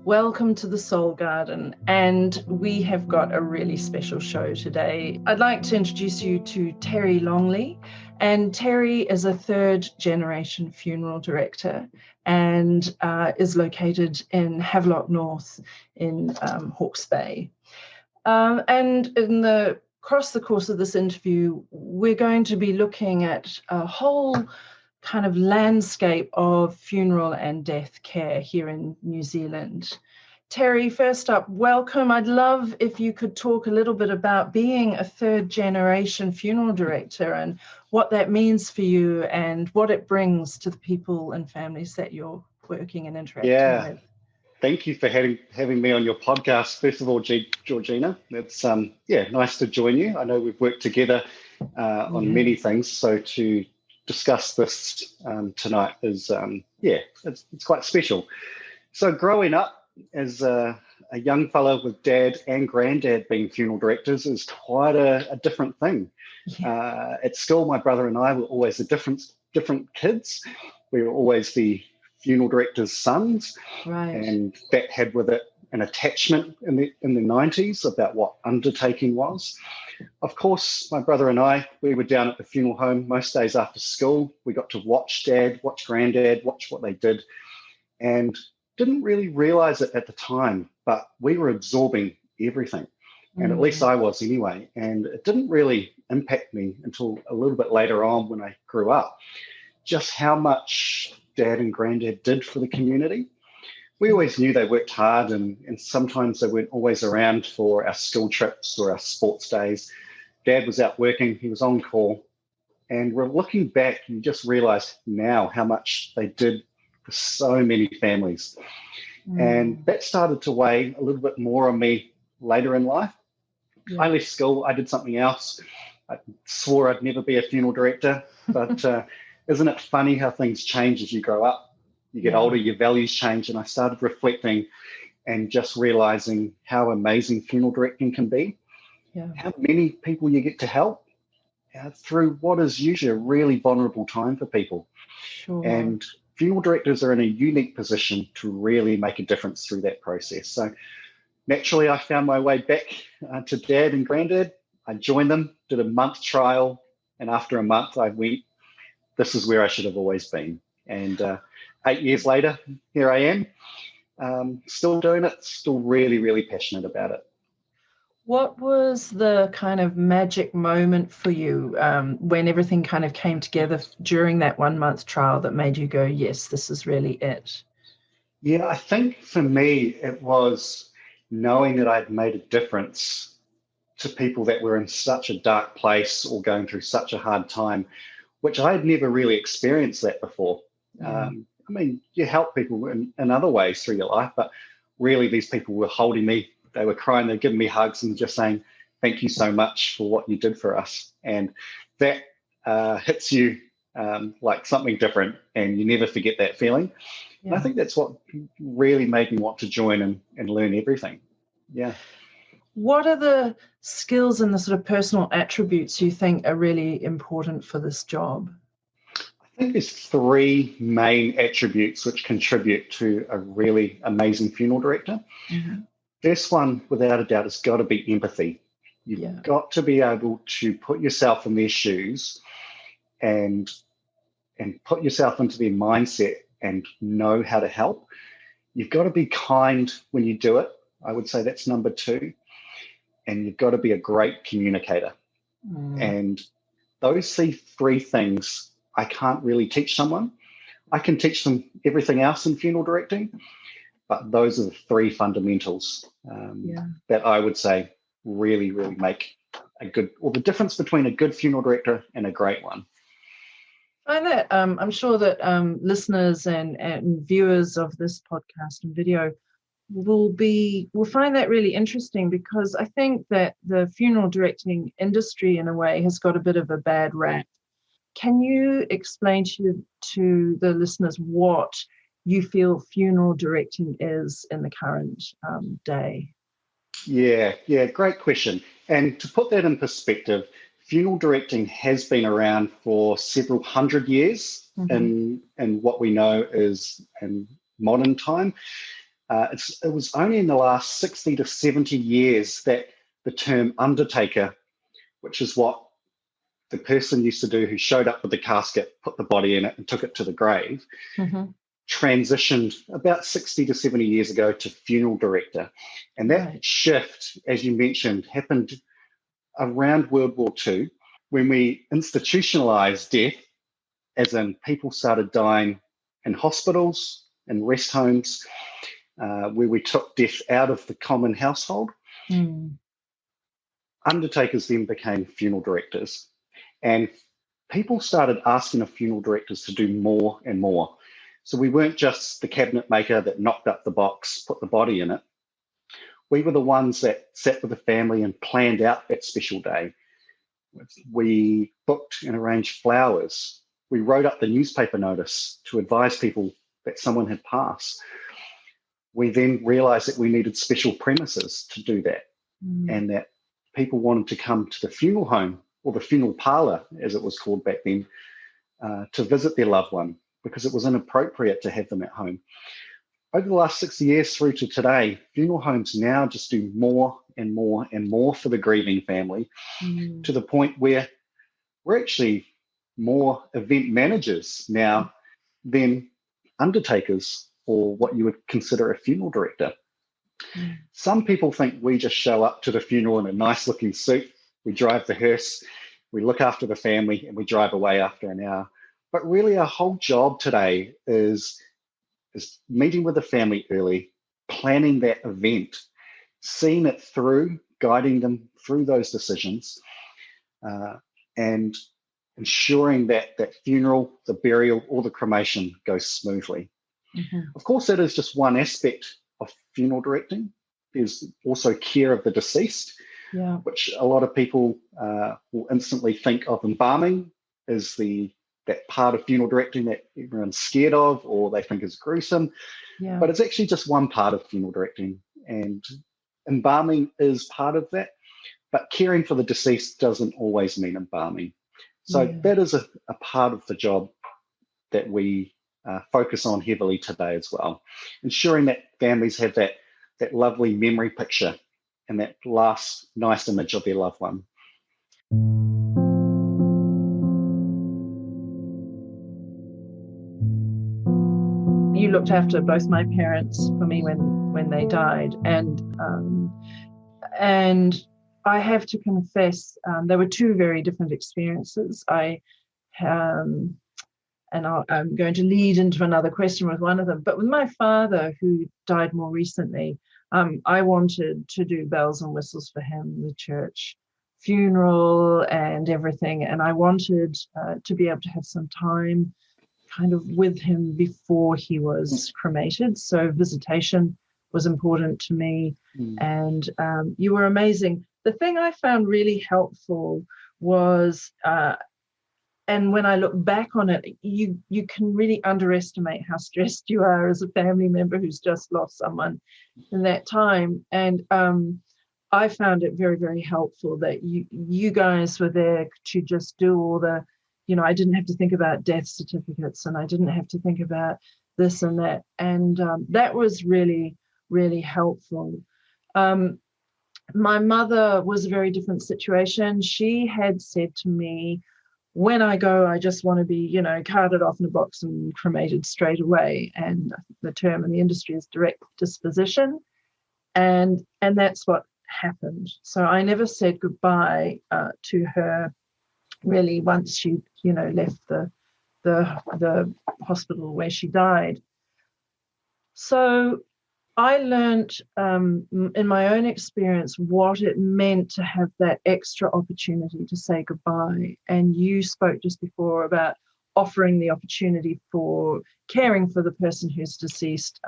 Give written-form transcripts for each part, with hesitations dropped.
Welcome to the Soul Garden, and we have got a really special show today. I'd like to introduce you to Terry Longley, and Terry is a third-generation funeral director and is located in Havelock North in Hawke's Bay. And across the course of this interview, we're going to be looking at a whole kind of landscape of funeral and death care here in New Zealand. Terry, first up, welcome. I'd love if you could talk a little bit about being a third generation funeral director and what that means for you and what it brings to the people and families that you're working and interacting with. Thank you for having me on your podcast. First of all, Georgina, it's nice to join you. I know we've worked together on many things, so to discuss this tonight is it's quite special. So growing up as a young fellow with dad and granddad being funeral directors is quite a different thing. At school, my brother and I were always the different kids. We were always the funeral director's sons, right. And that had with it an attachment in the 90s about what undertaking was. Of course, my brother and I, we were down at the funeral home most days after school. We got to watch Dad, watch Granddad, watch what they did, and didn't really realise it at the time, but we were absorbing everything, and at least I was anyway, and it didn't really impact me until a little bit later on when I grew up, just how much Dad and Granddad did for the community. We always knew they worked hard, and sometimes they weren't always around for our school trips or our sports days. Dad was out working, he was on call, and we're looking back, you just realise now how much they did for so many families. And that started to weigh a little bit more on me later in life. I left school, I did something else. I swore I'd never be a funeral director, but isn't it funny how things change as you grow up? You get older, your values change, and I started reflecting and just realising how amazing funeral directing can be, how many people you get to help through what is usually a really vulnerable time for people. Sure. And funeral directors are in a unique position to really make a difference through that process. So naturally, I found my way back to Dad and Granddad. I joined them, did a month trial, and after a month I went, this is where I should have always been. And 8 years later, here I am, still doing it, still really, really passionate about it. What was the kind of magic moment for you when everything kind of came together during that 1 month trial that made you go, yes, this is really it? Yeah, I think for me, it was knowing that I'd made a difference to people that were in such a dark place or going through such a hard time, which I had never really experienced that before. I mean, you help people in other ways through your life, but really these people were holding me, they were crying, they were giving me hugs and just saying, thank you so much for what you did for us. And that hits you like something different, and you never forget that feeling. And I think that's what really made me want to join and learn everything. Yeah. What are the skills and the sort of personal attributes you think are really important for this job? I think there's three main attributes which contribute to a really amazing funeral director. First one, without a doubt, has got to be empathy. You've got to be able to put yourself in their shoes and put yourself into their mindset and know how to help. You've got to be kind when you do it. I would say that's number two. And you've got to be a great communicator. And those three things I can't really teach someone. I can teach them everything else in funeral directing, but those are the three fundamentals that I would say really, really make the difference between a good funeral director and a great one. I know that I'm sure that listeners and viewers of this podcast and video will find that really interesting, because I think that the funeral directing industry in a way has got a bit of a bad rap. Can you explain to the listeners what you feel funeral directing is in the current day? Yeah, great question. And to put that in perspective, funeral directing has been around for several hundred years in what we know is in modern time. It was only in the last 60 to 70 years that the term undertaker, which is what the person used to do who showed up with the casket, put the body in it and took it to the grave, transitioned about 60 to 70 years ago to funeral director. And that shift, as you mentioned, happened around World War II when we institutionalized death, as in people started dying in hospitals and rest homes, where we took death out of the common household. Undertakers then became funeral directors. And people started asking of funeral directors to do more and more. So we weren't just the cabinet maker that knocked up the box, put the body in it. We were the ones that sat with the family and planned out that special day. We booked and arranged flowers. We wrote up the newspaper notice to advise people that someone had passed. We then realized that we needed special premises to do that, and that people wanted to come to the funeral home, or the funeral parlour, as it was called back then, to visit their loved one, because it was inappropriate to have them at home. Over the last 60 years through to today, funeral homes now just do more and more and more for the grieving family, to the point where we're actually more event managers now than undertakers, or what you would consider a funeral director. Some people think we just show up to the funeral in a nice looking suit, we drive the hearse, we look after the family, and we drive away after an hour. But really our whole job today is meeting with the family early, planning that event, seeing it through, guiding them through those decisions, and ensuring that that funeral, the burial, or the cremation goes smoothly. Of course, that is just one aspect of funeral directing. There's also care of the deceased, which a lot of people will instantly think of embalming as that part of funeral directing that everyone's scared of, or they think is gruesome. But it's actually just one part of funeral directing, and embalming is part of that. But caring for the deceased doesn't always mean embalming. So that is a part of the job that we focus on heavily today as well, ensuring that families have that lovely memory picture and that last nice image of their loved one. You looked after both my parents for me when they died, and I have to confess, there were two very different experiences. I'm going to lead into another question with one of them. But with my father, who died more recently, I wanted to do bells and whistles for him, the church funeral and everything. And I wanted to be able to have some time kind of with him before he was cremated. So visitation was important to me. And you were amazing. The thing I found really helpful was, and when I look back on it, you can really underestimate how stressed you are as a family member who's just lost someone in that time. And I found it very, very helpful that you guys were there to just do all the, I didn't have to think about death certificates, and I didn't have to think about this and that. And that was really, really helpful. My mother was a very different situation. She had said to me, when I go, I just want to be, carted off in a box and cremated straight away. And the term in the industry is direct disposition. And that's what happened. So I never said goodbye to her really once she, left the hospital where she died. So I learned in my own experience what it meant to have that extra opportunity to say goodbye. And you spoke just before about offering the opportunity for caring for the person who's deceased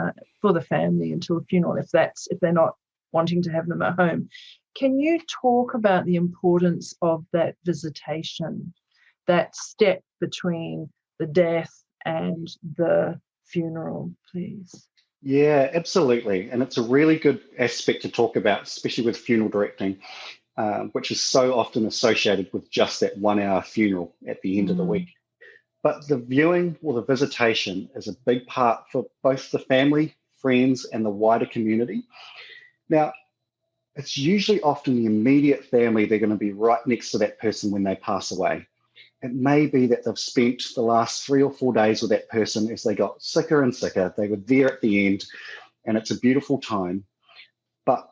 for the family until the funeral, if they're not wanting to have them at home. Can you talk about the importance of that visitation, that step between the death and the funeral, please? Yeah, absolutely. And it's a really good aspect to talk about, especially with funeral directing, which is so often associated with just that 1 hour funeral at the end of the week. But the viewing or the visitation is a big part for both the family, friends, and the wider community. Now, it's usually often the immediate family. They're going to be right next to that person when they pass away. It may be that they've spent the last 3 or 4 days with that person as they got sicker and sicker. They were there at the end, and it's a beautiful time. But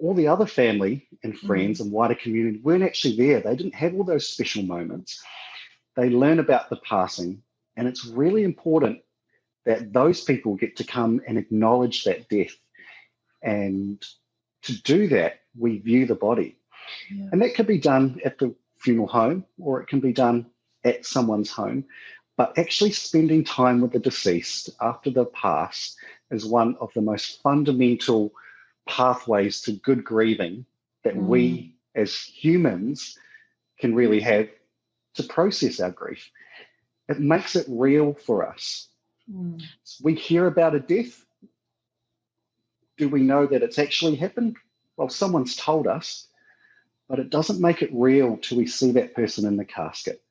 all the other family and friends and wider community weren't actually there. They didn't have all those special moments. They learn about the passing, and it's really important that those people get to come and acknowledge that death. And to do that, we view the body. Yeah. And that could be done at the funeral home, or it can be done at someone's home. But actually spending time with the deceased after they've passed is one of the most fundamental pathways to good grieving that we as humans can really have to process our grief. It makes it real for us. We hear about a death. Do we know that it's actually happened? Well, someone's told us, but it doesn't make it real till we see that person in the casket.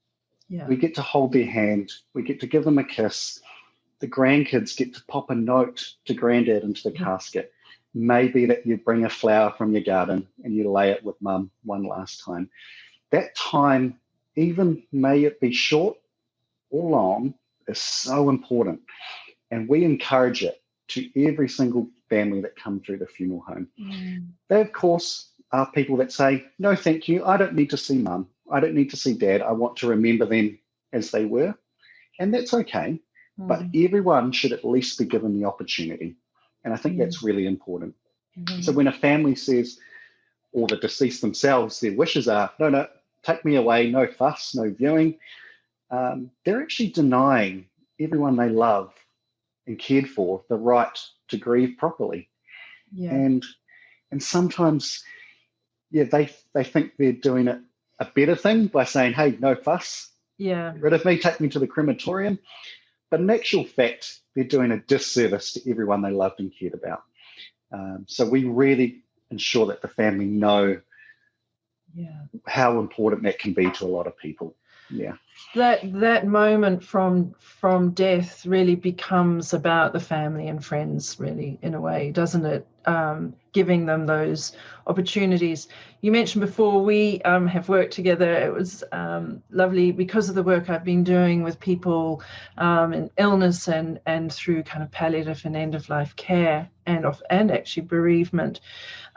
Yeah. We get to hold their hand. We get to give them a kiss. The grandkids get to pop a note to granddad into the casket. Maybe that you bring a flower from your garden and you lay it with mum one last time. That time, even may it be short or long, is so important. And we encourage it to every single family that come through the funeral home. They, of course, are people that say, no, thank you. I don't need to see mum. I don't need to see dad. I want to remember them as they were. And that's okay. But everyone should at least be given the opportunity. And I think that's really important. So when a family says, or the deceased themselves, their wishes are, no, take me away, no fuss, no viewing, they're actually denying everyone they love and cared for the right to grieve properly. Yeah. And sometimes, they think they're doing it a better thing by saying, hey, no fuss, get rid of me, take me to the crematorium. But in actual fact, they're doing a disservice to everyone they loved and cared about. So we really ensure that the family know how important that can be to a lot of people. Yeah. That moment from death really becomes about the family and friends, really, in a way, doesn't it? Giving them those opportunities. You mentioned before we have worked together. It was lovely because of the work I've been doing with people in illness and through kind of palliative and end-of-life care and actually bereavement.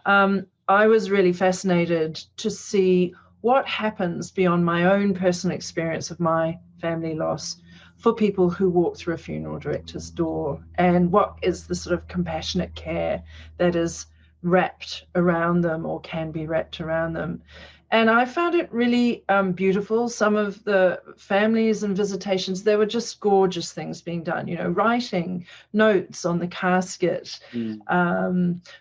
I was really fascinated to see what happens beyond my own personal experience of my family loss for people who walk through a funeral director's door, and what is the sort of compassionate care that is wrapped around them or can be wrapped around them. And I found it really beautiful. Some of the families and visitations, there were just gorgeous things being done, writing notes on the casket,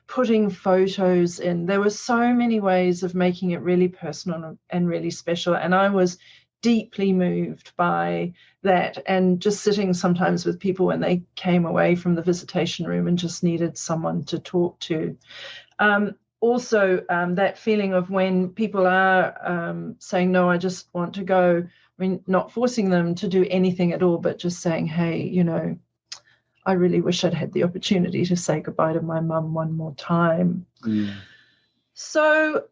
putting photos in. There were so many ways of making it really personal and really special. And I was deeply moved by that, and just sitting sometimes with people when they came away from the visitation room and just needed someone to talk to. Also, that feeling of when people are saying, no, I just want to go, I mean, not forcing them to do anything at all, but just saying, hey, I really wish I'd had the opportunity to say goodbye to my mum one more time. So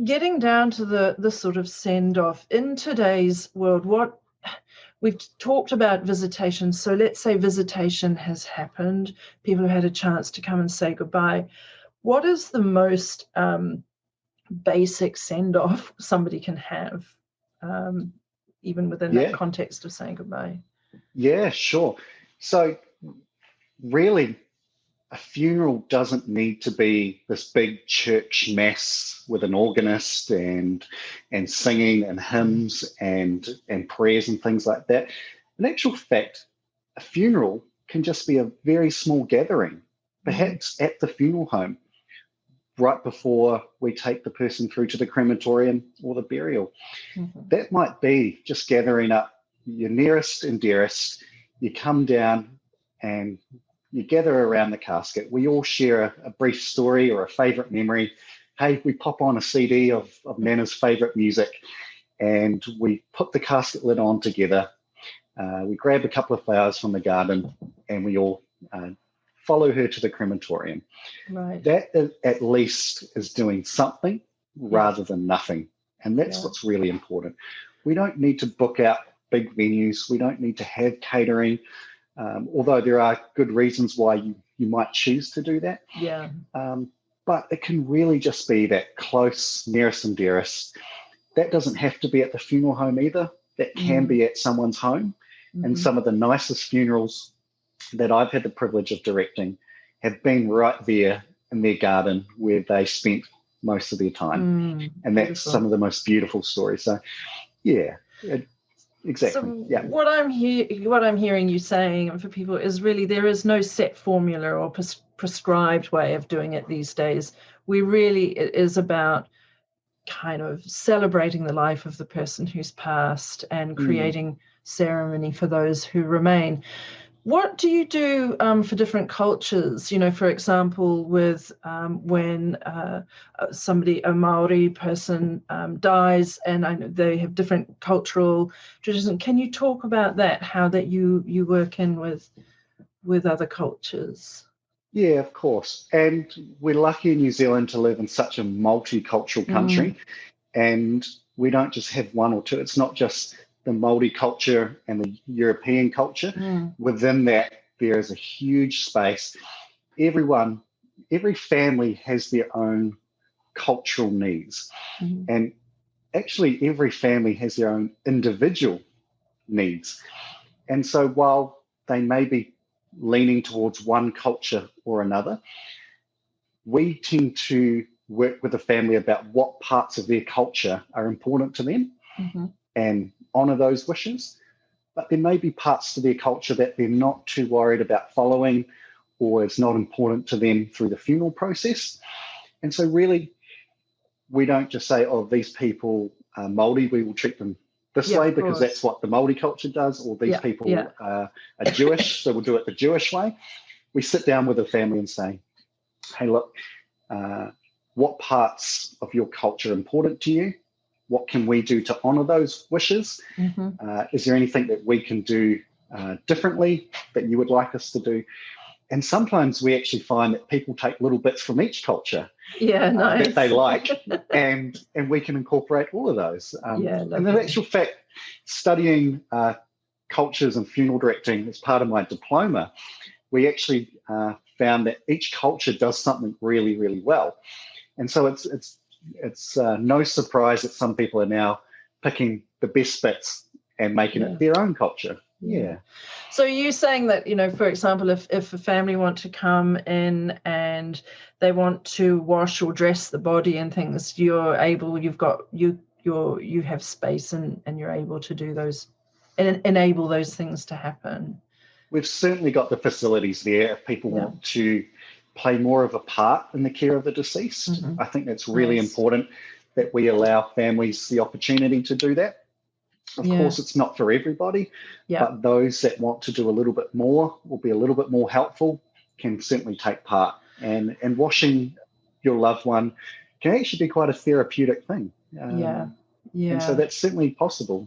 getting down to the sort of send-off in today's world, we've talked about visitation. So let's say visitation has happened. People have had a chance to come and say goodbye. What is the most basic send-off somebody can have, even within that context of saying goodbye? Yeah, sure. So really, a funeral doesn't need to be this big church mass with an organist and singing and hymns and prayers and things like that. In actual fact, a funeral can just be a very small gathering, perhaps at the funeral home, right before we take the person through to the crematorium or the burial. That might be just gathering up your nearest and dearest. You come down and you gather around the casket. We all share a brief story or a favourite memory. Hey, we pop on a CD of Nana's favourite music, and we put the casket lid on together. We grab a couple of flowers from the garden, and we all follow her to the crematorium. Right. That at least is doing something rather than nothing. And that's what's really important. We don't need to book out big venues. We don't need to have catering, although there are good reasons why you might choose to do that. Yeah. But it can really just be that close, nearest and dearest. That doesn't have to be at the funeral home either. That can be at someone's home. And some of the nicest funerals that I've had the privilege of directing have been right there in their garden where they spent most of their time. And that's beautiful. some of the most beautiful stories. So, exactly. So what I'm hearing you saying for people is really there is no set formula or prescribed way of doing it these days. It is about kind of celebrating the life of the person who's passed and creating ceremony for those who remain. What do you do for different cultures? For example, with when a Maori person dies, and I know they have different cultural traditions. Can you talk about that? How that you work in with other cultures? Yeah, of course. And we're lucky in New Zealand to live in such a multicultural country, and we don't just have one or two. It's not just the Māori culture and the European culture. Within that, there is a huge space. Every family has their own cultural needs. And actually, every family has their own individual needs. And so while they may be leaning towards one culture or another, we tend to work with the family about what parts of their culture are important to them and honour those wishes. But there may be parts to their culture that they're not too worried about following, or it's not important to them through the funeral process. And so really, we don't just say, oh, these people are Māori, we will treat them this way because that's what the Māori culture does, or these people are Jewish, so we'll do it the Jewish way. We sit down with the family and say, hey, look, what parts of your culture are important to you? What can we do to honour those wishes? Is there anything that we can do differently that you would like us to do? And sometimes we actually find that people take little bits from each culture that they like, and we can incorporate all of those. And in actual fact, studying cultures and funeral directing as part of my diploma, we actually found that each culture does something really, really well. And so it's no surprise that some people are now picking the best bits and making it their own culture. Yeah. So you're saying that, for example, if a family want to come in and they want to wash or dress the body and things, you have space and you're able to do those and enable those things to happen. We've certainly got the facilities there if people want to play more of a part in the care of the deceased. I think that's really important that we allow families the opportunity to do that. Of course, it's not for everybody, but those that want to do a little bit more or be a little bit more helpful can certainly take part. And washing your loved one can actually be quite a therapeutic thing. And so that's certainly possible.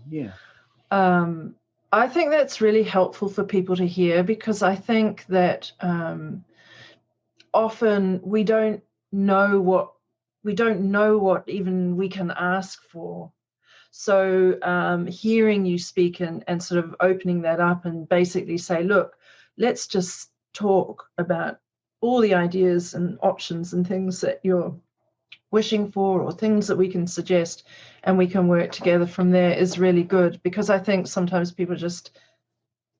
I think that's really helpful for people to hear, because I think that often we don't know what even we can ask for. So hearing you speak and sort of opening that up and basically say, look, let's just talk about all the ideas and options and things that you're wishing for, or things that we can suggest, and we can work together from there, is really good. Because I think sometimes people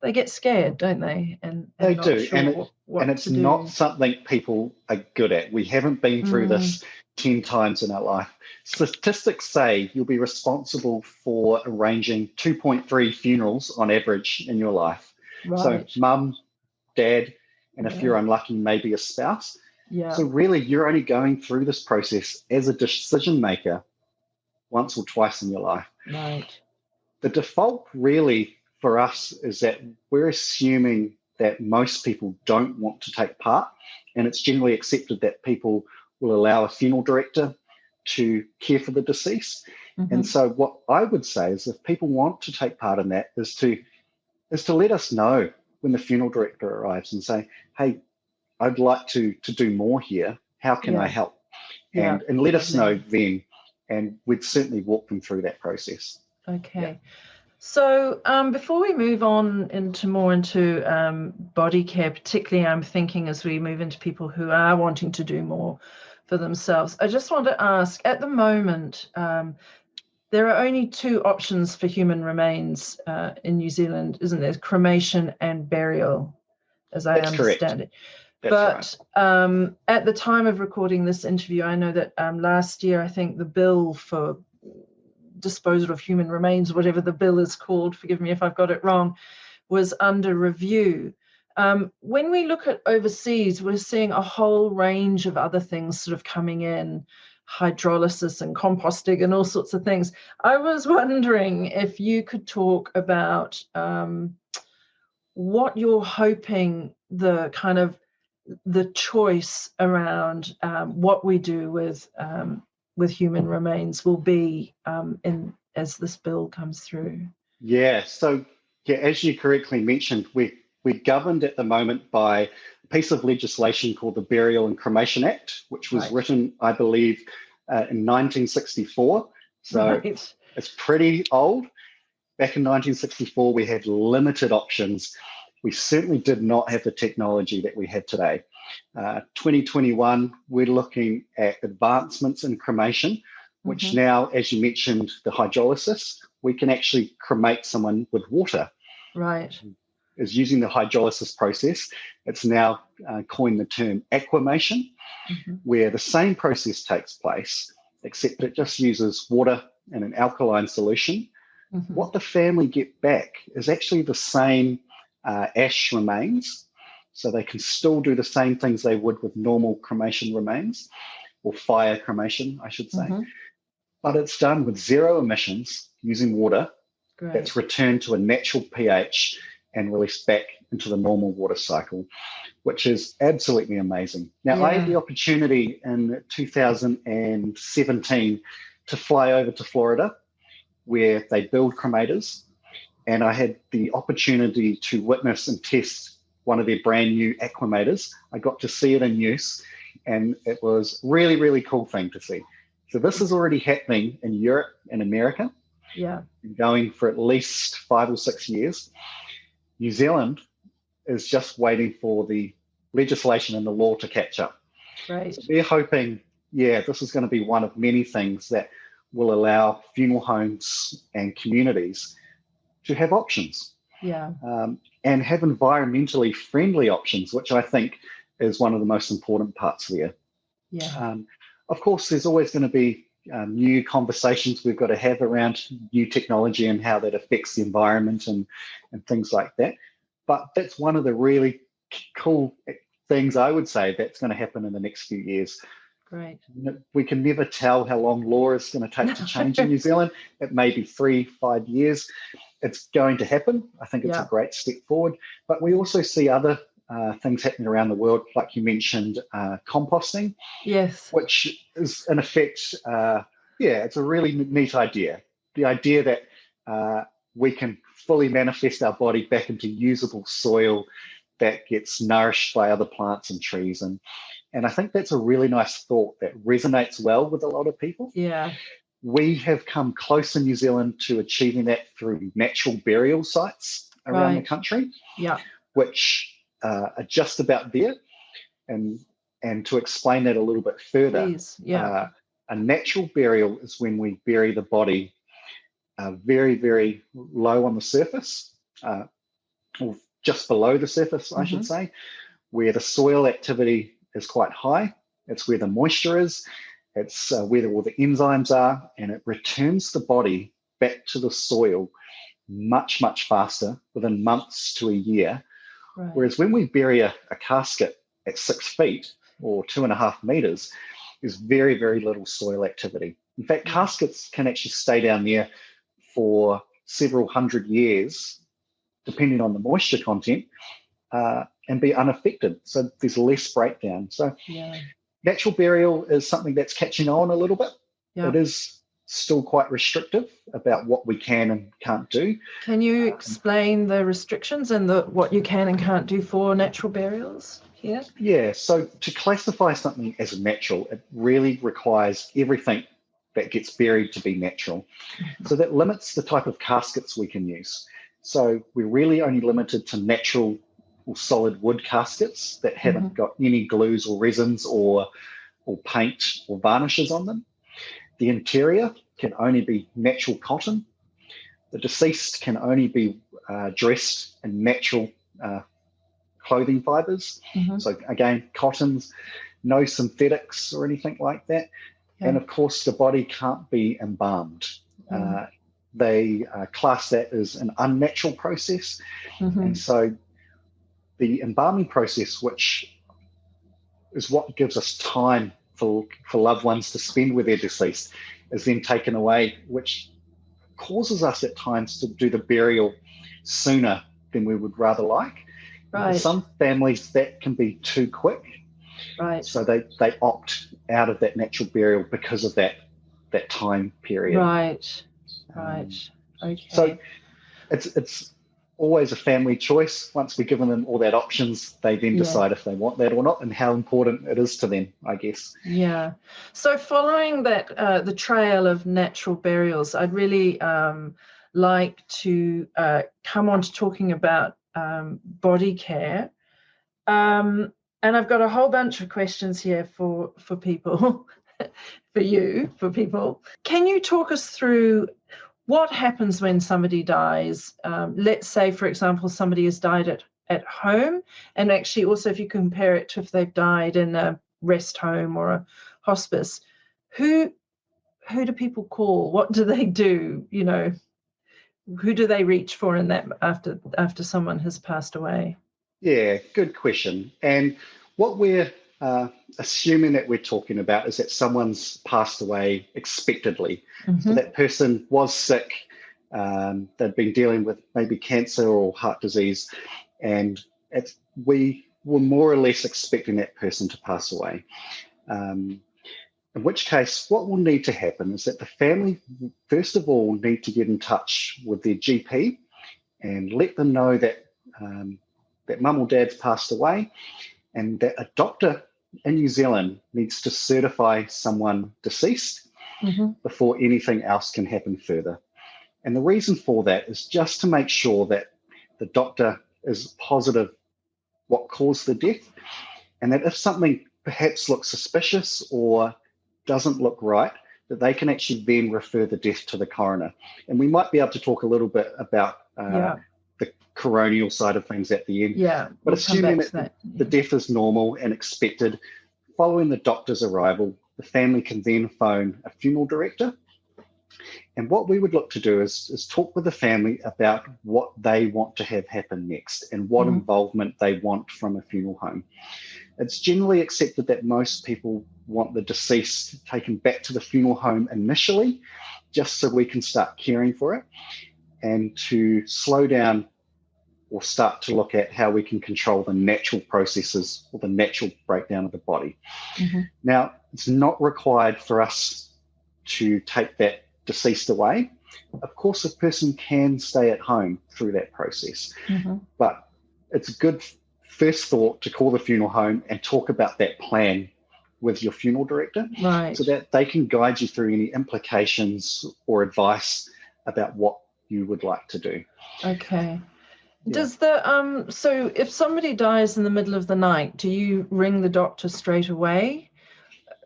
they get scared, don't they? And they not do. Sure and it's not something people are good at. We haven't been through this 10 times in our life. Statistics say you'll be responsible for arranging 2.3 funerals on average in your life. So mum, dad, and if you're unlucky, maybe a spouse. So really, you're only going through this process as a decision maker once or twice in your life. The default really for us is that we're assuming that most people don't want to take part, and it's generally accepted that people will allow a funeral director to care for the deceased. And so what I would say is, if people want to take part in that, is to let us know when the funeral director arrives and say, hey, I'd like to do more here. How can I help? Yeah. And let us know then, and we'd certainly walk them through that process. Okay. So before we move on into body care, particularly I'm thinking as we move into people who are wanting to do more for themselves, I just want to ask, at the moment, there are only two options for human remains in New Zealand, isn't there? Cremation and burial, as I understand it. That's right. At the time of recording this interview, I know that last year, I think the bill for disposal of human remains, whatever the bill is called, forgive me if I've got it wrong, was under review. When we look at overseas, we're seeing a whole range of other things sort of coming in, hydrolysis and composting and all sorts of things. I was wondering if you could talk about what you're hoping the choice around what we do with human remains will be as this bill comes through. Yeah. So, as you correctly mentioned, we're governed at the moment by a piece of legislation called the Burial and Cremation Act, which was written, I believe, in 1964. So it's pretty old. Back in 1964, we had limited options. We certainly did not have the technology that we have today. 2021, we're looking at advancements in cremation, which now, as you mentioned, the hydrolysis, we can actually cremate someone with water. Right. Is using the hydrolysis process. It's now coined the term aquamation, where the same process takes place, except it just uses water and an alkaline solution. What the family get back is actually the same ash remains, so they can still do the same things they would with normal cremation remains, or fire cremation, I should say. But it's done with zero emissions using water. That's returned to a natural pH and released back into the normal water cycle, which is absolutely amazing. Now, I had the opportunity in 2017 to fly over to Florida, where they build cremators, and I had the opportunity to witness and test one of their brand new aquamators. I got to see it in use, and it was really, really cool thing to see. So this is already happening in Europe and America. Yeah. Going for at least 5 or 6 years. New Zealand is just waiting for the legislation and the law to catch up. Right. So they're hoping, this is going to be one of many things that will allow funeral homes and communities to have options. Yeah. And have environmentally friendly options, which I think is one of the most important parts there. Yeah. Of course, there's always going to be new conversations we've got to have around new technology and how that affects the environment and things like that. But that's one of the really cool things I would say that's going to happen in the next few years. Great. We can never tell how long law is going to take to change in New Zealand. It may be 3-5 years. It's going to happen. I think it's a great step forward. But we also see other things happening around the world, like you mentioned, composting. Yes. Which is, in effect, it's a really neat idea. The idea that we can fully manifest our body back into usable soil that gets nourished by other plants and trees. And I think that's a really nice thought that resonates well with a lot of people. Yeah. We have come close in New Zealand to achieving that through natural burial sites around the country, which are just about there. And to explain that a little bit further, please, a natural burial is when we bury the body very, very low on the surface, or just below the surface, I should say, where the soil activity is quite high. It's where the moisture is. It's where all the enzymes are, and it returns the body back to the soil much, much faster, within months to a year. Right. Whereas when we bury a casket at 6 feet or 2.5 meters, there's very, very little soil activity. In fact, caskets can actually stay down there for several hundred years, depending on the moisture content, and be unaffected. So there's less breakdown. So natural burial is something that's catching on a little bit. It is still quite restrictive about what we can and can't do. Can you explain the restrictions and what you can and can't do for natural burials? here? Yeah, so to classify something as natural, it really requires everything that gets buried to be natural. So that limits the type of caskets we can use. So we're really only limited to natural or solid wood caskets that haven't got any glues or resins or paint or varnishes on them. The interior can only be natural cotton. The deceased can only be dressed in natural clothing fibers. So again, cottons, no synthetics or anything like that. Yeah. And of course, the body can't be embalmed. They class that as an unnatural process. And so the embalming process, which is what gives us time for loved ones to spend with their deceased, is then taken away, which causes us at times to do the burial sooner than we would rather like. Right. For some families, that can be too quick. Right. So they opt out of that natural burial because of that time period. Right. Right. Okay. So it's always a family choice. Once we've given them all that options, they then decide if they want that or not, and how important it is to them, I guess. Yeah. So following that, the trail of natural burials, I'd really like to come on to talking about body care. And I've got a whole bunch of questions here for people, for people. Can you talk us through what happens when somebody dies? Let's say, for example, somebody has died at home, and actually also if you compare it to if they've died in a rest home or a hospice, who do people call? What do they do? You know, who do they reach for in that after someone has passed away? Yeah, good question. And what we're assuming that we're talking about is that someone's passed away expectedly. So that person was sick, they'd been dealing with maybe cancer or heart disease, and we were more or less expecting that person to pass away. In which case, what will need to happen is that the family, first of all, need to get in touch with their GP and let them know that that mum or dad's passed away, and that a doctor in New Zealand needs to certify someone deceased before anything else can happen further. And the reason for that is just to make sure that the doctor is positive what caused the death, and that if something perhaps looks suspicious or doesn't look right, that they can actually then refer the death to the coroner. And we might be able to talk a little bit about the coronial side of things at the end. Yeah, but assuming that the death is normal and expected, following the doctor's arrival, the family can then phone a funeral director. And what we would look to do is talk with the family about what they want to have happen next and what involvement they want from a funeral home. It's generally accepted that most people want the deceased taken back to the funeral home initially, just so we can start caring for it, and to slow down or start to look at how we can control the natural processes or the natural breakdown of the body. Now, it's not required for us to take that deceased away. Of course, a person can stay at home through that process, but it's a good first thought to call the funeral home and talk about that plan with your funeral director, so that they can guide you through any implications or advice about what you would like to do. Okay. Yeah. Does the so if somebody dies in the middle of the night, do you ring the doctor straight away,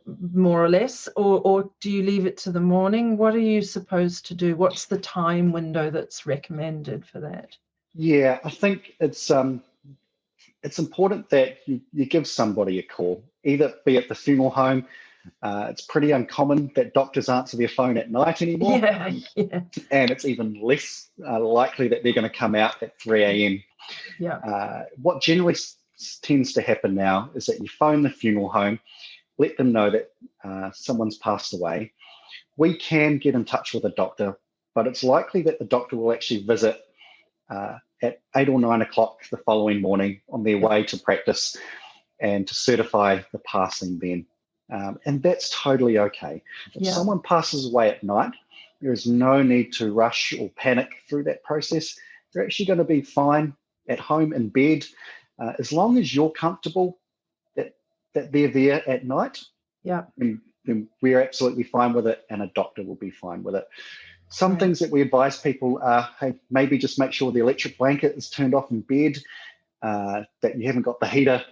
more or less, or do you leave it to the morning? What are you supposed to do? What's the time window that's recommended for that? Yeah, I think it's important that you give somebody a call, either be at the funeral home. It's pretty uncommon that doctors answer their phone at night anymore. Yeah. And it's even less likely that they're going to come out at 3 a.m. Yeah. What generally tends to happen now is that you phone the funeral home, let them know that someone's passed away. We can get in touch with a doctor, but it's likely that the doctor will actually visit at 8 or 9 o'clock the following morning on their way to practice and to certify the passing then. And that's totally okay. If someone passes away at night, there is no need to rush or panic through that process. They're actually going to be fine at home in bed. As long as you're comfortable that they're there at night, Yeah. then we're absolutely fine with it, and a doctor will be fine with it. Some Right. things that we advise people are, hey, maybe just make sure the electric blanket is turned off in bed, that you haven't got the heater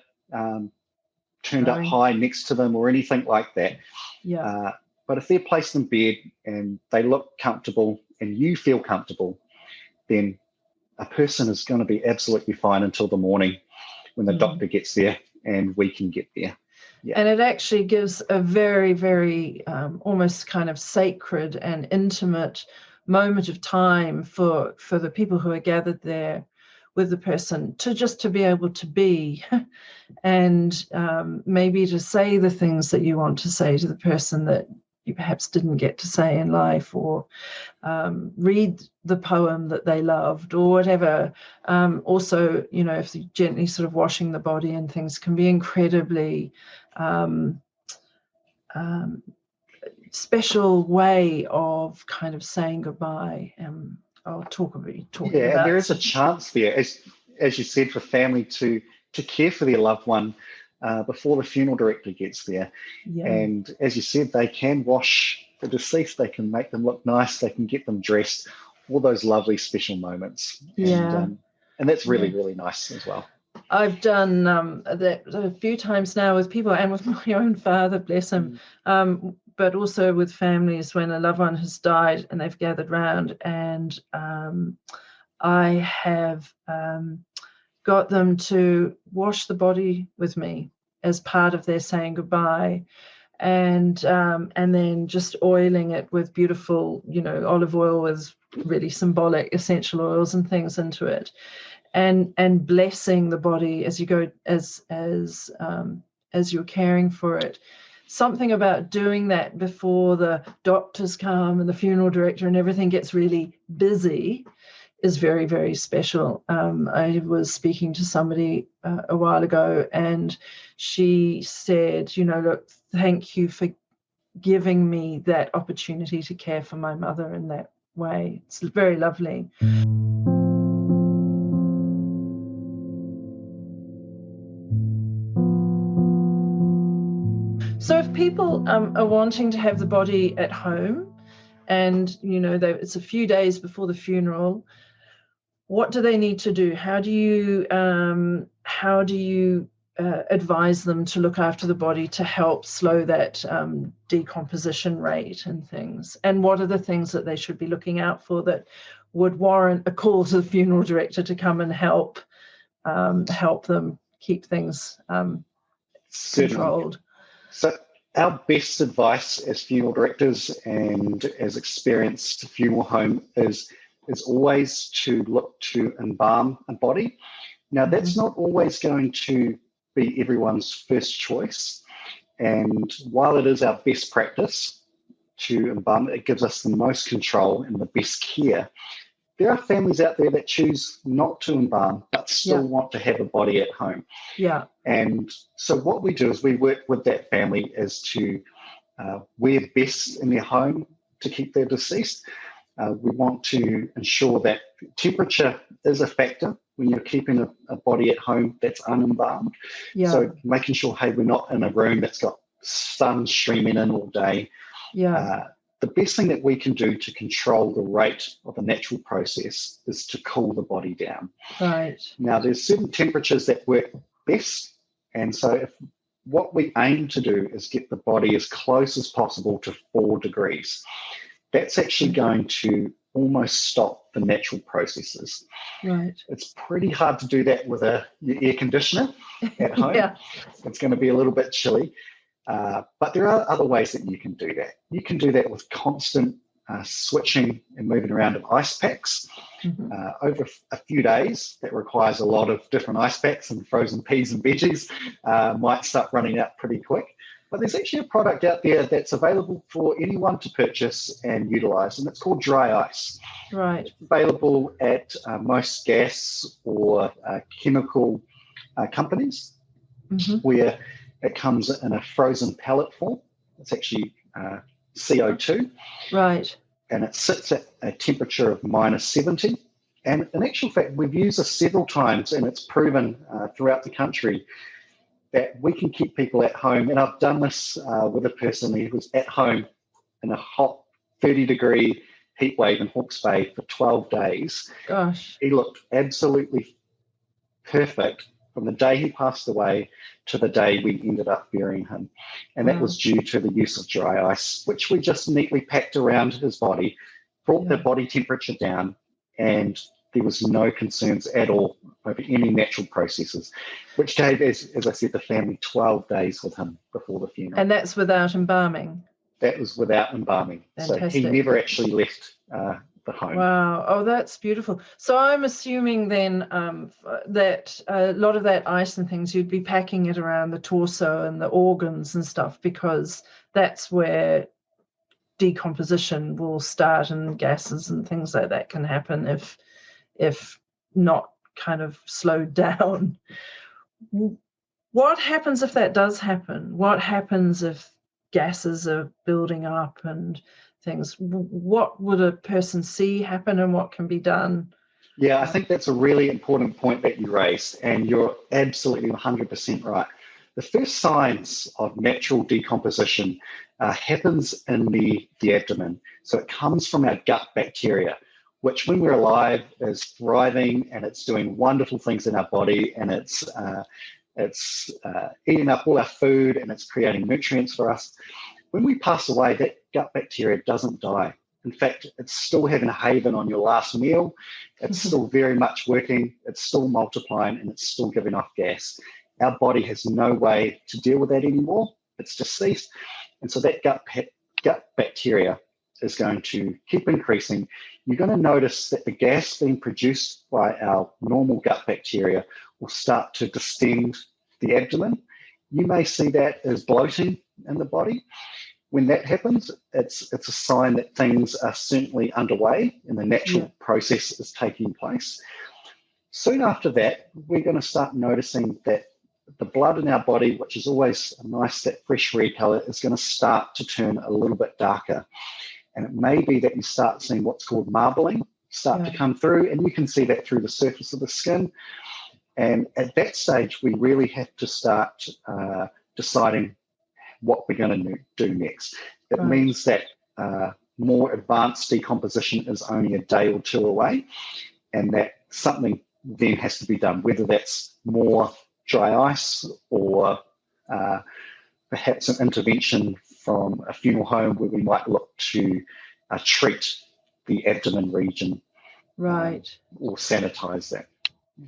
turned up high next to them or anything like that. Yeah. But if they're placed in bed and they look comfortable and you feel comfortable, then a person is going to be absolutely fine until the morning when the doctor gets there and we can get there. Yeah. And it actually gives a very, very almost kind of sacred and intimate moment of time for the people who are gathered there with the person to be able to be and maybe to say the things that you want to say to the person that you perhaps didn't get to say in life, or read the poem that they loved or whatever. Also, if you're gently sort of washing the body and things can be incredibly special way of kind of saying goodbye. I'll talking about. And there is a chance there, as you said, for family to care for their loved one before the funeral director gets there. Yeah. And as you said, they can wash the deceased, they can make them look nice, they can get them dressed, all those lovely special moments. Yeah. And that's really, really nice as well. I've done that a few times now with people, and with my own father, bless him, but also with families when a loved one has died and they've gathered round, and I have got them to wash the body with me as part of their saying goodbye, and then just oiling it with beautiful, olive oil with really symbolic essential oils and things into it, and blessing the body as you go, as you're caring for it. Something about doing that before the doctors come and the funeral director and everything gets really busy is very, very special. I was speaking to somebody a while ago, and she said, look, thank you for giving me that opportunity to care for my mother in that way. It's very lovely. So if people are wanting to have the body at home, and it's a few days before the funeral, what do they need to do? How do you advise them to look after the body to help slow that decomposition rate and things? And what are the things that they should be looking out for that would warrant a call to the funeral director to come and help them keep things controlled? So our best advice as funeral directors and as experienced funeral home is always to look to embalm a body. Now, that's not always going to be everyone's first choice. And while it is our best practice to embalm, it gives us the most control and the best care. There are families out there that choose not to embalm, but still want to have a body at home. Yeah. And so what we do is we work with that family as to where best in their home to keep their deceased. We want to ensure that temperature is a factor when you're keeping a body at home that's unembalmed. Yeah. So making sure, hey, we're not in a room that's got sun streaming in all day. Yeah. The best thing that we can do to control the rate of the natural process is to cool the body down. Right. Now, there's certain temperatures that work best. And so what we aim to do is get the body as close as possible to 4 degrees. That's actually going to almost stop the natural processes. Right. It's pretty hard to do that with your air conditioner at home. Yeah. It's going to be a little bit chilly. But there are other ways that you can do that. You can do that with constant switching and moving around of ice packs. Over a few days, that requires a lot of different ice packs, and frozen peas and veggies might start running out pretty quick. But there's actually a product out there that's available for anyone to purchase and utilize, and it's called dry ice. Right. It's available at most gas or chemical companies, where it comes in a frozen pellet form. It's actually CO2. Right. And it sits at a temperature of -70. And in actual fact, we've used this several times, and it's proven throughout the country that we can keep people at home. And I've done this with a person who was at home in a hot 30-degree heat wave in Hawke's Bay for 12 days. Gosh. He looked absolutely perfect from the day he passed away to the day we ended up burying him. And that was due to the use of dry ice, which we just neatly packed around his body, brought the body temperature down, and there was no concerns at all over any natural processes, which gave, as I said, the family 12 days with him before the funeral. And that's without embalming? That was without embalming. Fantastic. So he never actually left the home. Wow. Oh, that's beautiful. So I'm assuming then that a lot of that ice and things, you'd be packing it around the torso and the organs and stuff, because that's where decomposition will start and gases and things like that can happen if not kind of slowed down. What happens if that does happen? What happens if gases are building up and things? What would a person see happen and what can be done? Yeah, I think that's a really important point that you raised, and you're absolutely 100% right. The first signs of natural decomposition happens in the abdomen. So it comes from our gut bacteria, which when we're alive is thriving and it's doing wonderful things in our body, and it's eating up all our food and it's creating nutrients for us. When we pass away, that gut bacteria doesn't die. In fact, it's still having a haven on your last meal. It's still very much working. It's still multiplying, and it's still giving off gas. Our body has no way to deal with that anymore. It's just ceased. And so that gut bacteria is going to keep increasing. You're going to notice that the gas being produced by our normal gut bacteria will start to distend the abdomen. You may see that as bloating in the body. When that happens, it's a sign that things are certainly underway and the natural process is taking place. Soon after that, we're going to start noticing that the blood in our body, which is always a nice, that fresh red colour, is going to start to turn a little bit darker. And it may be that you start seeing what's called marbling start to come through, and you can see that through the surface of the skin. And at that stage, we really have to start deciding what we're going to do next. It means that more advanced decomposition is only a day or two away, and that something then has to be done, whether that's more dry ice or perhaps an intervention from a funeral home where we might look to treat the abdomen region, or sanitize that.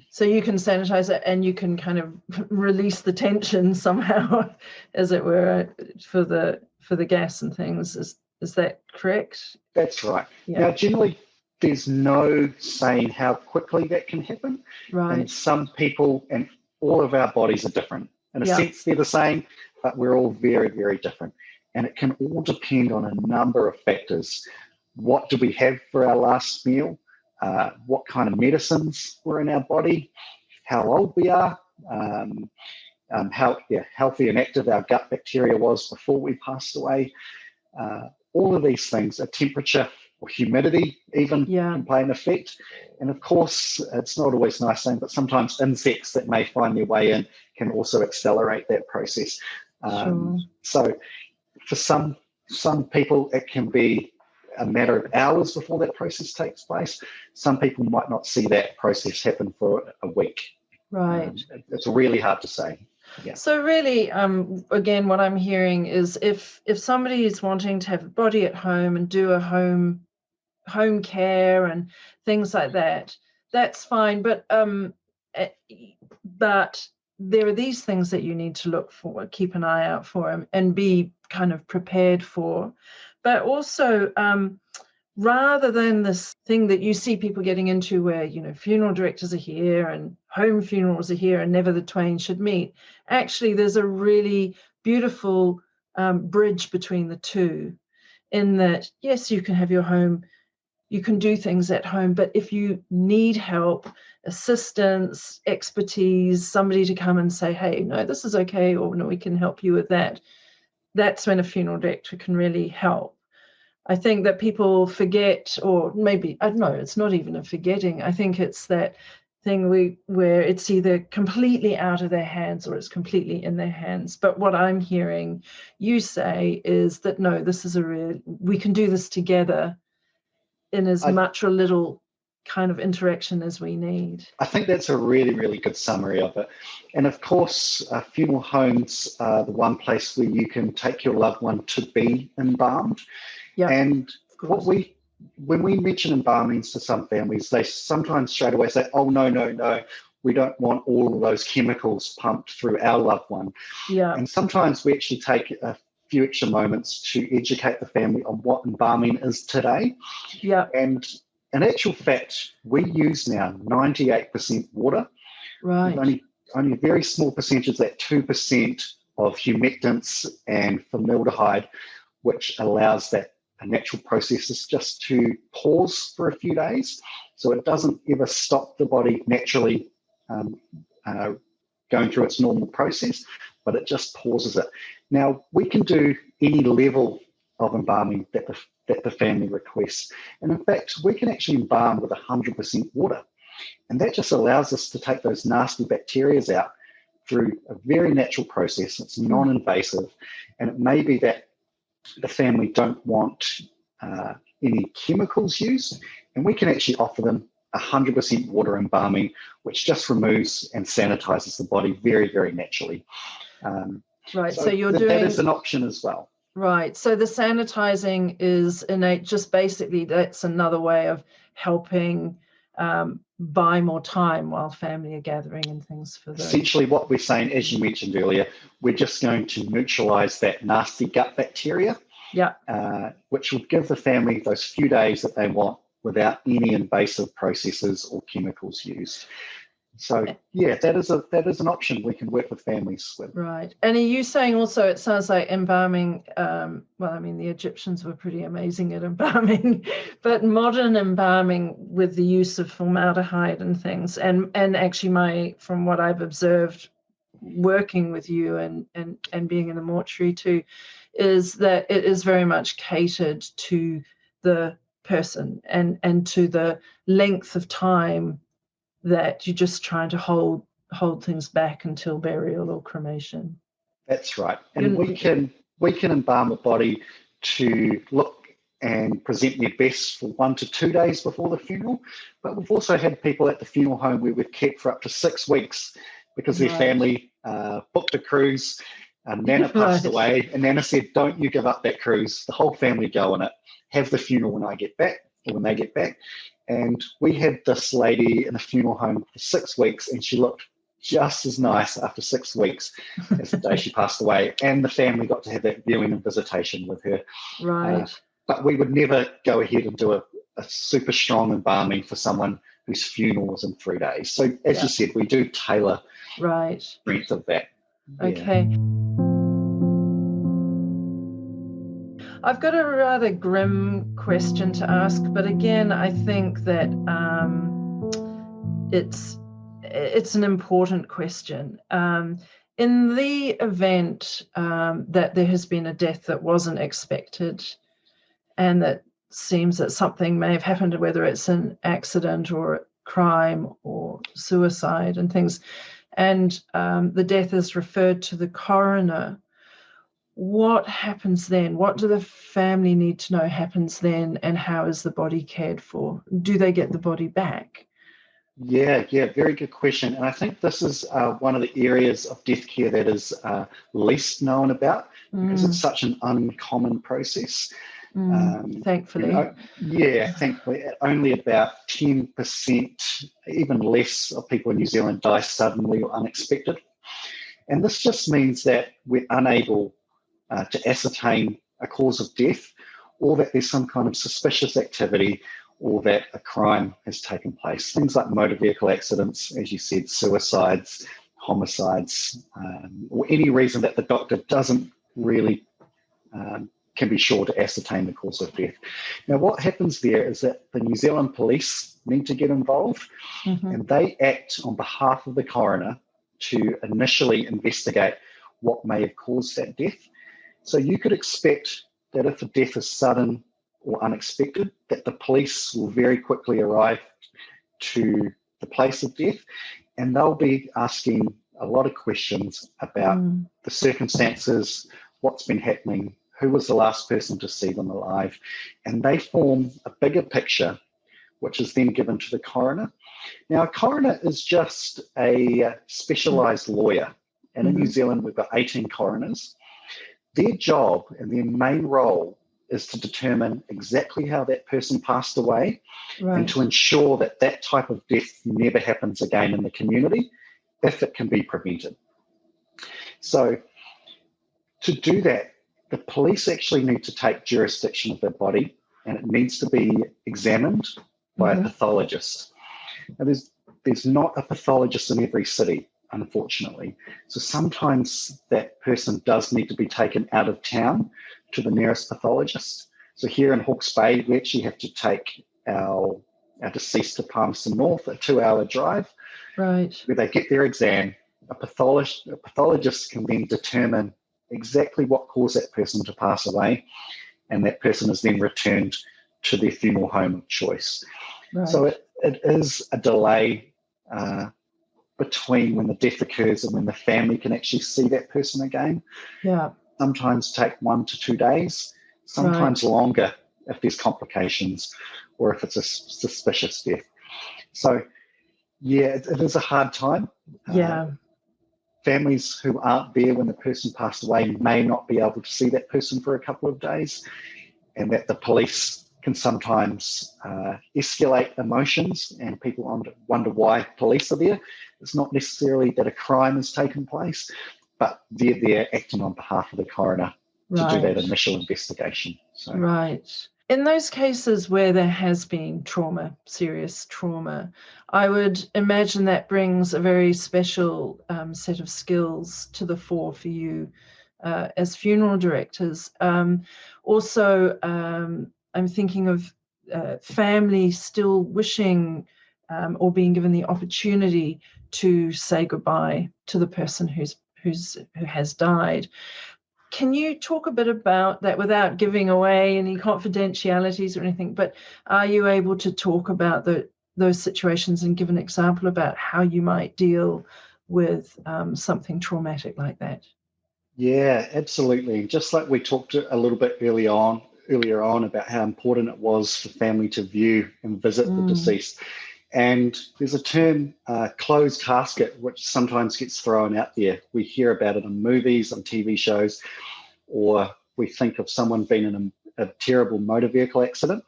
So you can sanitize it and you can kind of release the tension somehow, as it were, for the gas and things. Is that correct? That's right. Yeah. Now, generally, there's no saying how quickly that can happen. Right. And some people, and all of our bodies are different. In a sense, they're the same, but we're all very, very different. And it can all depend on a number of factors. What do we have for our last meal? What kind of medicines were in our body? How old we are? How healthy and active our gut bacteria was before we passed away. All of these things, a temperature or humidity even can play an effect. And of course, it's not always a nice thing, but sometimes insects that may find their way in can also accelerate that process. So for some people, it can be a matter of hours before that process takes place. Some people might not see that process happen for a week. Right. It's really hard to say. Yeah. So really, again, what I'm hearing is if somebody is wanting to have a body at home and do a home care and things like that, that's fine. But there are these things that you need to look for, keep an eye out for, and be kind of prepared for. But also, rather than this thing that you see people getting into where, funeral directors are here and home funerals are here and never the twain should meet, actually there's a really beautiful bridge between the two, in that, yes, you can have your home, you can do things at home, but if you need help, assistance, expertise, somebody to come and say, hey, no, this is okay, or no, we can help you with that, that's when a funeral director can really help. I think that people forget, or maybe, I don't know, it's not even a forgetting. I think it's that thing where it's either completely out of their hands or it's completely in their hands. But what I'm hearing you say is that no, this is we can do this together in as much or little kind of interaction as we need. I think that's a really, really good summary of it. And of course, funeral homes are the one place where you can take your loved one to be embalmed. Yeah. And when we mention embalmings to some families, they sometimes straight away say, oh, no, we don't want all of those chemicals pumped through our loved one. Yeah. And sometimes we actually take a few extra moments to educate the family on what embalming is today. Yeah. And in actual fact, we use now 98% water. Right. With only a very small percentage, that 2% of humectants and formaldehyde, which allows that natural processes just to pause for a few days. So it doesn't ever stop the body naturally going through its normal process, but it just pauses it. Now, we can do any level of embalming that the family requests. And in fact, we can actually embalm with 100% water. And that just allows us to take those nasty bacteria out through a very natural process. It's non-invasive. And it may be that the family don't want any chemicals used, and we can actually offer them 100% water embalming, which just removes and sanitizes the body very, very naturally. Right, so you're doing... That is an option as well. Right, so the sanitizing is innate, just basically that's another way of helping buy more time while family are gathering and things for those. Essentially what we're saying, as you mentioned earlier, we're just going to neutralize that nasty gut bacteria, which will give the family those few days that they want without any invasive processes or chemicals used. So, yeah, that is an option we can work with families with. Right. And are you saying also, it sounds like embalming, well, I mean, the Egyptians were pretty amazing at embalming, but modern embalming with the use of formaldehyde and things, and actually from what I've observed working with you and being in the mortuary too, is that it is very much catered to the person and to the length of time that you're just trying to hold things back until burial or cremation. That's right. And we can embalm a body to look and present their best for 1 to 2 days before the funeral. But we've also had people at the funeral home where we've kept for up to 6 weeks because their family booked a cruise. Nana passed away, and Nana said, don't you give up that cruise. The whole family go on it. Have the funeral when I get back, or when they get back. And we had this lady in a funeral home for 6 weeks, and she looked just as nice after 6 weeks as the day she passed away. And the family got to have that viewing and visitation with her. Right. But we would never go ahead and do a super strong embalming for someone whose funeral was in 3 days. So as you said, we do tailor strength of that. Okay. I've got a rather grim question to ask, but again, I think that it's an important question. In the event that there has been a death that wasn't expected, and that seems that something may have happened, whether it's an accident or a crime or suicide and things, and the death is referred to the coroner, what happens then? What do the family need to know happens then, and how is the body cared for? Do they get the body back? Yeah, very good question. And I think this is one of the areas of death care that is least known about because it's such an uncommon process. Thankfully. Thankfully. Only about 10%, even less, of people in New Zealand die suddenly or unexpected. And this just means that we're unable to ascertain a cause of death, or that there's some kind of suspicious activity, or that a crime has taken place. Things like motor vehicle accidents, as you said, suicides, homicides, or any reason that the doctor doesn't really can be sure to ascertain the cause of death. Now, what happens there is that the New Zealand police need to get involved, and they act on behalf of the coroner to initially investigate what may have caused that death. So you could expect that if a death is sudden or unexpected, that the police will very quickly arrive to the place of death, and they'll be asking a lot of questions about the circumstances, what's been happening, who was the last person to see them alive, and they form a bigger picture, which is then given to the coroner. Now, a coroner is just a specialised lawyer, and in New Zealand we've got 18 coroners. Their job and their main role is to determine exactly how that person passed away, and to ensure that that type of death never happens again in the community if it can be prevented. So to do that, the police actually need to take jurisdiction of their body, and it needs to be examined by a pathologist. Now, there's not a pathologist in every city, unfortunately. So sometimes that person does need to be taken out of town to the nearest pathologist. So here in Hawke's Bay, we actually have to take our deceased to Palmerston North, a 2-hour drive, where they get their exam. A pathologist can then determine exactly what caused that person to pass away, and that person is then returned to their funeral home of choice. So it is a delay between when the death occurs and when the family can actually see that person again. Sometimes take 1 to 2 days, sometimes longer if there's complications or if it's a suspicious death. So, it is a hard time. Families who aren't there when the person passed away may not be able to see that person for a couple of days, and that the police can sometimes escalate emotions, and people wonder why police are there. It's not necessarily that a crime has taken place, but they're there acting on behalf of the coroner to do that initial investigation. So. In those cases where there has been trauma, serious trauma, I would imagine that brings a very special set of skills to the fore for you as funeral directors. Also, I'm thinking of family still wishing or being given the opportunity to say goodbye to the person who has died. Can you talk a bit about that without giving away any confidentialities or anything? But are you able to talk about those situations and give an example about how you might deal with something traumatic like that? Yeah, absolutely. Just like we talked a little bit earlier on about how important it was for family to view and visit the deceased. And there's a term, closed casket, which sometimes gets thrown out there. We hear about it in movies, on TV shows, or we think of someone being in a terrible motor vehicle accident.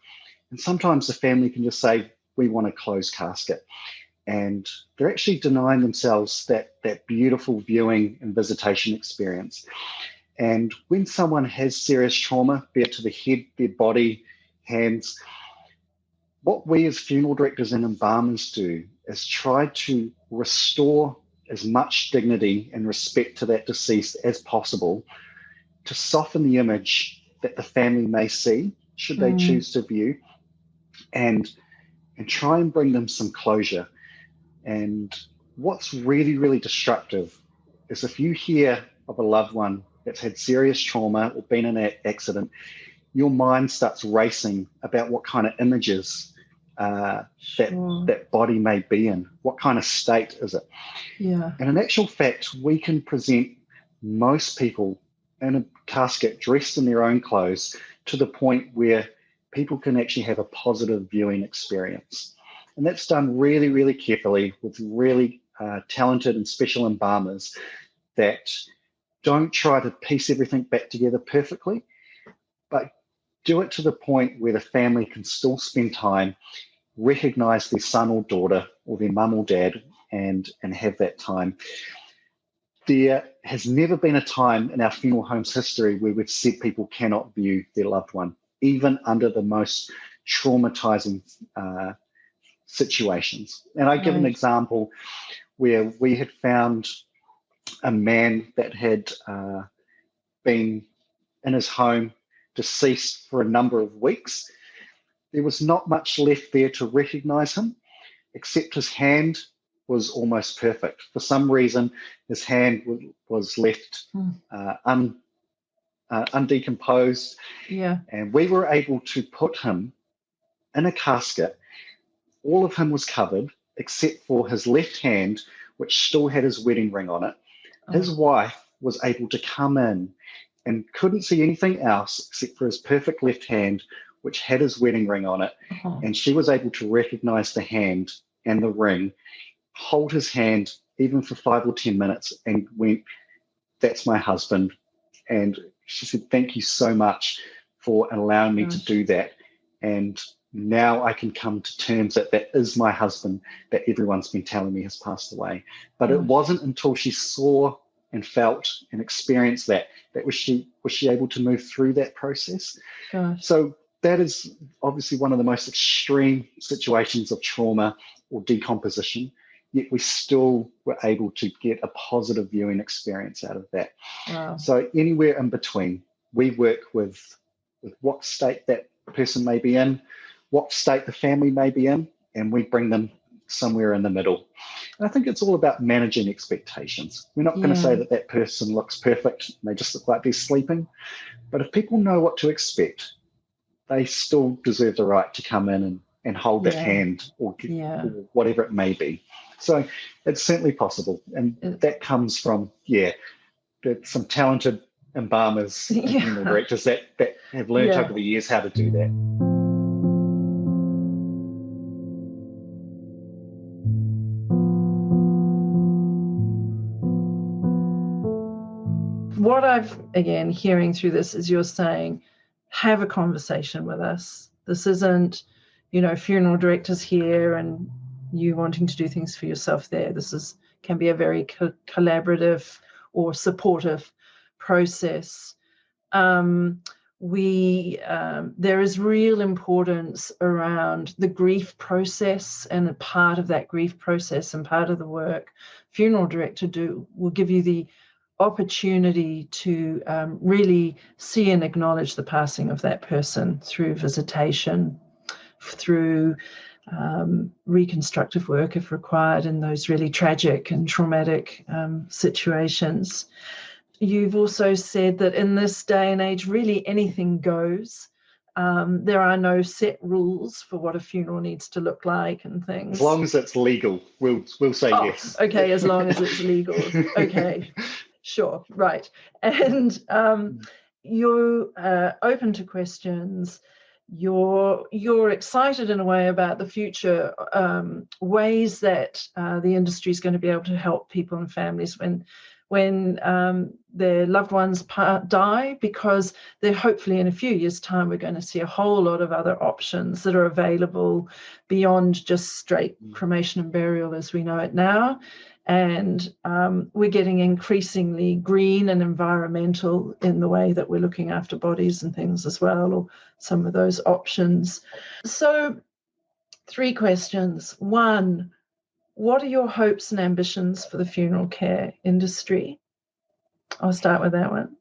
And sometimes the family can just say, we want a closed casket. And they're actually denying themselves that beautiful viewing and visitation experience. And when someone has serious trauma, be it to the head, their body, hands, what we as funeral directors and embalmers do is try to restore as much dignity and respect to that deceased as possible, to soften the image that the family may see, should they choose to view, and try and bring them some closure. And what's really, really destructive is if you hear of a loved one that's had serious trauma or been in an accident, your mind starts racing about what kind of images that body may be in. What kind of state is it? And in actual fact, we can present most people in a casket dressed in their own clothes to the point where people can actually have a positive viewing experience. And that's done really, really carefully with really talented and special embalmers that don't try to piece everything back together perfectly, but do it to the point where the family can still spend time, recognize their son or daughter or their mum or dad, and have that time. There has never been a time in our funeral home's history where we've said people cannot view their loved one, even under the most traumatizing situations. And I give an example where we had found a man that had been in his home deceased for a number of weeks. There was not much left there to recognize him, except his hand was almost perfect. For some reason, his hand was left undecomposed. And we were able to put him in a casket. All of him was covered, except for his left hand, which still had his wedding ring on it. His wife was able to come in and couldn't see anything else except for his perfect left hand, which had his wedding ring on it. And she was able to recognize the hand and the ring, hold his hand even for 5 or 10 minutes, and went, "That's my husband." And she said, "Thank you so much for allowing me to do that. And now I can come to terms that that is my husband that everyone's been telling me has passed away." But it wasn't until she saw and felt and experienced that was she able to move through that process. So that is obviously one of the most extreme situations of trauma or decomposition, yet we still were able to get a positive viewing experience out of that. So anywhere in between, we work with what state that person may be in, what state the family may be in, and we bring them somewhere in the middle. And I think it's all about managing expectations. We're not going to say that that person looks perfect and they just look like they're sleeping. But if people know what to expect, they still deserve the right to come in and hold that hand or whatever it may be. So it's certainly possible. And that comes from, some talented embalmers and funeral directors that have learned over the years how to do that. What I've, again, hearing through this is you're saying, have a conversation with us. This isn't, funeral directors here and you wanting to do things for yourself there. This can be a very collaborative or supportive process. There is real importance around the grief process, and a part of that grief process and part of the work funeral director will give you the opportunity to really see and acknowledge the passing of that person through visitation, through reconstructive work if required in those really tragic and traumatic situations. You've also said that in this day and age, really anything goes. There are no set rules for what a funeral needs to look like and things. As long as it's legal, we'll say yes. Okay, as long as it's legal. Okay, sure, right. And you're open to questions. You're excited in a way about the future ways that the industry is going to be able to help people and families when their loved ones die, because they're hopefully in a few years' time we're going to see a whole lot of other options that are available beyond just straight cremation and burial as we know it now. And we're getting increasingly green and environmental in the way that we're looking after bodies and things as well, or some of those options. So 3 questions. 1, what are your hopes and ambitions for the funeral care industry? I'll start with that one.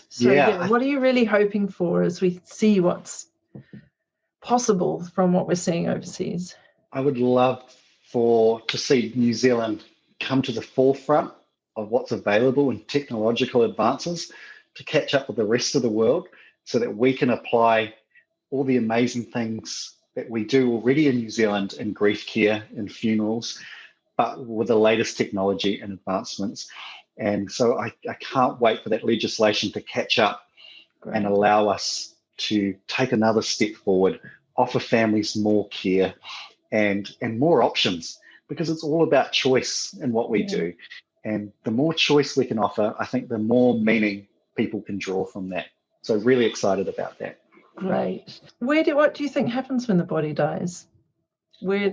So what are you really hoping for as we see what's possible from what we're seeing overseas? I would love to see New Zealand come to the forefront of what's available in technological advances to catch up with the rest of the world, so that we can apply all the amazing things that we do already in New Zealand in grief care and funerals, but with the latest technology and advancements. And so I can't wait for that legislation to catch up and allow us to take another step forward, offer families more care and more options, because it's all about choice in what we do. And the more choice we can offer, I think the more meaning people can draw from that. So really excited about that. Great. What do you think happens when the body dies? Where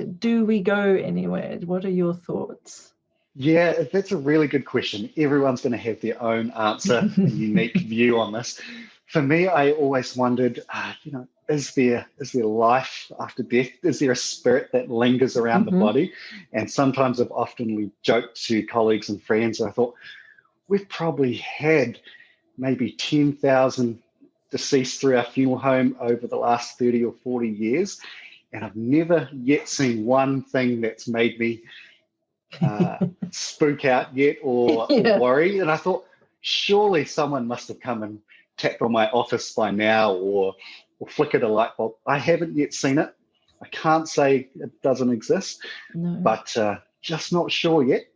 do we go anywhere? What are your thoughts? Yeah, that's a really good question. Everyone's going to have their own answer and unique view on this. For me, I always wondered, is there life after death? Is there a spirit that lingers around the body? And sometimes I've often joked to colleagues and friends, I thought, we've probably had maybe 10,000 deceased through our funeral home over the last 30 or 40 years. And I've never yet seen one thing that's made me spook out yet or worry. And I thought, surely someone must have come and tapped on my office by now, or or flickered a light bulb. I haven't yet seen it. I can't say it doesn't exist, but just not sure yet.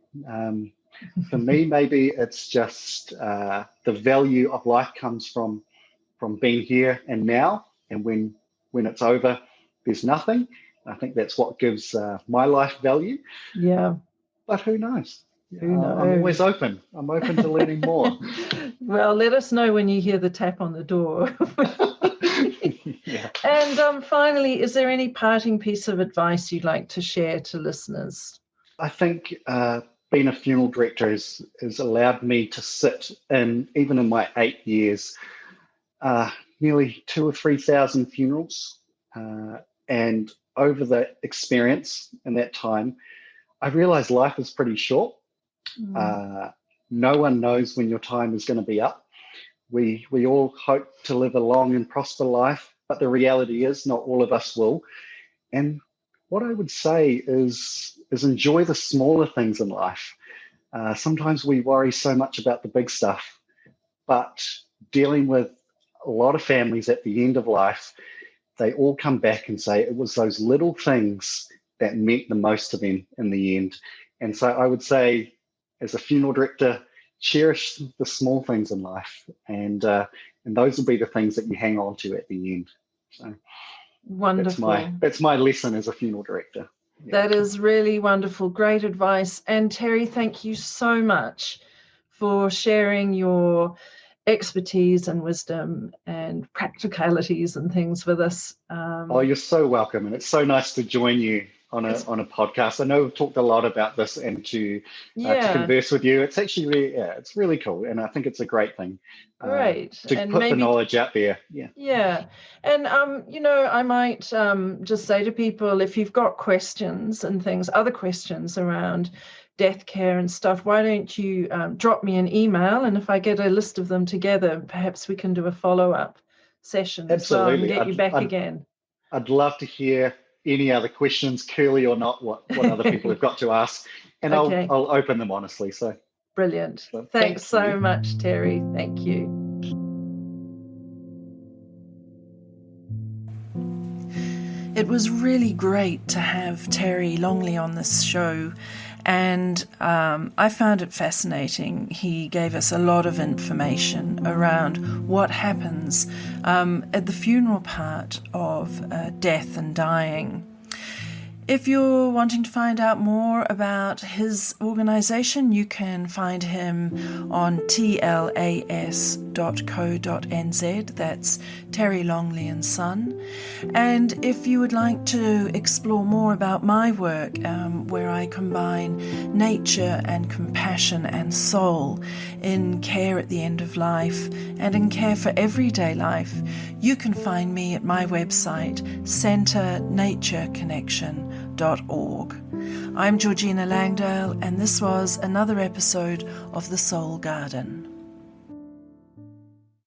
For me, maybe it's just the value of life comes from being here and now, and when it's over, there's nothing. I think that's what gives my life value. Yeah. But who knows? Who knows? I'm always open. I'm open to learning more. Well, let us know when you hear the tap on the door. Yeah. And finally, is there any parting piece of advice you'd like to share to listeners? I think being a funeral director has allowed me to sit in, even in my 8 years, nearly 2,000 or 3,000 funerals. And over the experience in that time, I realized life is pretty short. No one knows when your time is going to be up. We all hope to live a long and prosper life, but the reality is not all of us will. And what I would say is enjoy the smaller things in life. Sometimes we worry so much about the big stuff, but dealing with a lot of families at the end of life, they all come back and say it was those little things that meant the most to them in the end. And so I would say, as a funeral director, cherish the small things in life, and those will be the things that you hang on to at the end. So wonderful. That's my lesson as a funeral director. Yeah. That is really wonderful. Great advice. And Terry, thank you so much for sharing your expertise and wisdom and practicalities and things with us. You're so welcome, and it's so nice to join you on a podcast. I know we've talked a lot about this, and to converse with you. It's actually it's really cool, and I think it's a great thing. Great. To and put the knowledge out there. Yeah. And I might just say to people, if you've got questions and things, other questions around death care and stuff, why don't you drop me an email, and if I get a list of them together, perhaps we can do a follow-up session. Absolutely. As well, and get you back again. I'd love to hear any other questions, curly or not, what other people have got to ask, and okay. I'll open them honestly. So brilliant. So, thanks so much, Terry. Thank you. It was really great to have Terry Longley on this show, and I found it fascinating. He gave us a lot of information around what happens at the funeral part of death and dying. If you're wanting to find out more about his organisation, you can find him on tlas.co.nz. That's Terry Longley and Son. And if you would like to explore more about my work, where I combine nature and compassion and soul in care at the end of life and in care for everyday life, you can find me at my website, centernatureconnection.org. I'm Georgina Langdale, and this was another episode of The Soul Garden.